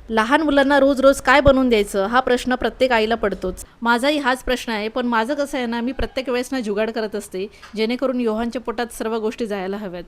लहान मुलांना रोज रोज काय बनवून द्यायचं हा प्रश्न प्रत्येक आईला पडतोच. माझाही हाच प्रश्न आहे, पण माझं कसं आहे ना, मी प्रत्येक वेळेस ना जुगाड करत असते जेणेकरून योहानच्या पोटात सर्व गोष्टी जायला हव्यात.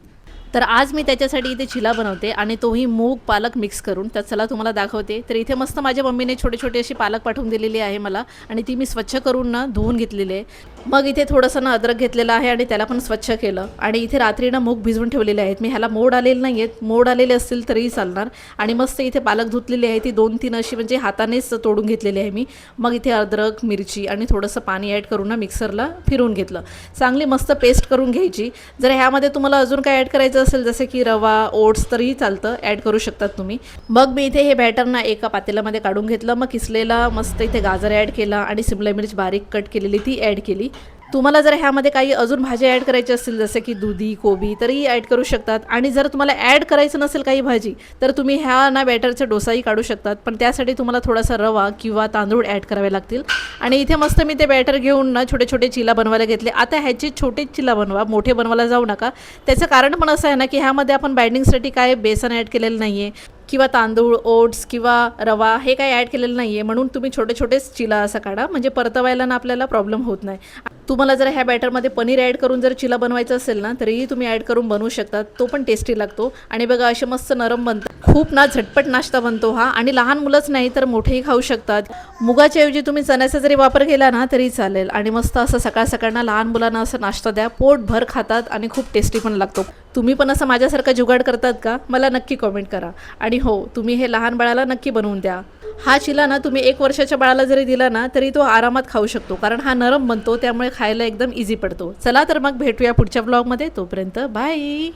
तर आज मी त्याच्यासाठी इथे चिला बनवते आणि तोही मूग पालक मिक्स करून. तर चला तुम्हाला दाखवते. तर इथे मस्त माझ्या मम्मीने छोटे छोटे अशी पालक पाठवून दिलेली आहे मला आणि ती मी स्वच्छ करून ना धुवून घेतलेली आहे. मग इथे थोडंसं ना अद्रक घेतलेलं आहे आणि त्याला पण स्वच्छ केलं आणि इथे रात्री ना मूग भिजवून ठेवलेले आहेत. मी ह्याला मोड आलेले नाही आहेत, मोड आलेले असतील तरीही चालणार. आणि मस्त इथे पालक धुतलेली आहे ती 2-3 अशी म्हणजे हातानेच तोडून घेतलेली आहे मी. मग इथे अद्रक मिरची आणि थोडंसं पाणी ॲड करून ना मिक्सरला फिरवून घेतलं. चांगली मस्त पेस्ट करून घ्यायची. जर ह्यामध्ये तुम्हाला अजून काय ॲड करायचं असेल जसे की रवा ओट्स तरीही चालतं, ॲड करू शकतात तुम्ही. मग मी इथे हे बॅटर ना एका पातेल्यामध्ये काढून घेतलं. मग किसलेला मस्त इथे गाजर ॲड केला आणि सिमला मिरच बारीक कट केलेली ती ॲड केली. तुम्हाला जर ह्यामध्ये काही अजून भाज्या ॲड करायची असतील जसे की दुधी कोबी तरीही ॲड करू शकतात. आणि जर तुम्हाला ॲड करायचं नसेल काही भाजी तर तुम्ही ह्या ना बॅटरचा डोसाही काढू शकतात, पण त्यासाठी तुम्हाला थोडासा रवा किंवा तांदूळ ॲड करावे लागतील. आणि इथे मस्त मी ते बॅटर घेऊन ना छोटे छोटे चिला बनवायला घेतले. आता ह्याचे छोटे चिला बनवा, मोठे बनवायला जाऊ नका. त्याचं कारण पण असं आहे ना की ह्यामध्ये आपण बाइंडिंगसाठी काय बेसन ॲड केलेलं नाही आहे किंवा तांदूळ ओट्स किंवा रवा हे काही ॲड केलेलं नाही आहे, म्हणून तुम्ही छोटे छोटेच चिला असा काढा म्हणजे परतवायला ना आपल्याला प्रॉब्लेम होत नाही. तुम्हाला जर ह्या बॅटरमध्ये पनीर ॲड करून जर चिला बनवायचं असेल ना तरीही तुम्ही ॲड करून बनवू शकतात, तो पण टेस्टी लागतो. आणि बघा असे मस्त नरम बनतात, खूप ना झटपट नाश्ता बनतो हा. आणि लहान मुलंच नाही तर मोठेही खाऊ शकतात. मुगाच्या ऐवजी तुम्ही चण्याचा जरी वापर केला ना तरी चालेल. आणि मस्त असं सकाळ सकाळना लहान मुलांना असं नाश्ता द्या, पोटभर खातात आणि खूप टेस्टी पण लागतो. तुम्ही पण असं माझ्यासारखा जुगाड करतात का मला नक्की कमेंट करा. आणि हो, तुम्ही हे लहान बाळाला नक्की बनवून द्या. हा चिला ना तुम्ही 1 वर्षाच्या बाळाला जरी दिला ना तरी तो आरामात खाऊ शकतो, कारण हा नरम बनतो त्यामुळे खायला एकदम इझी पडतो. चला तर मग भेटूया पुढच्या ब्लॉगमध्ये. तोपर्यंत बाय.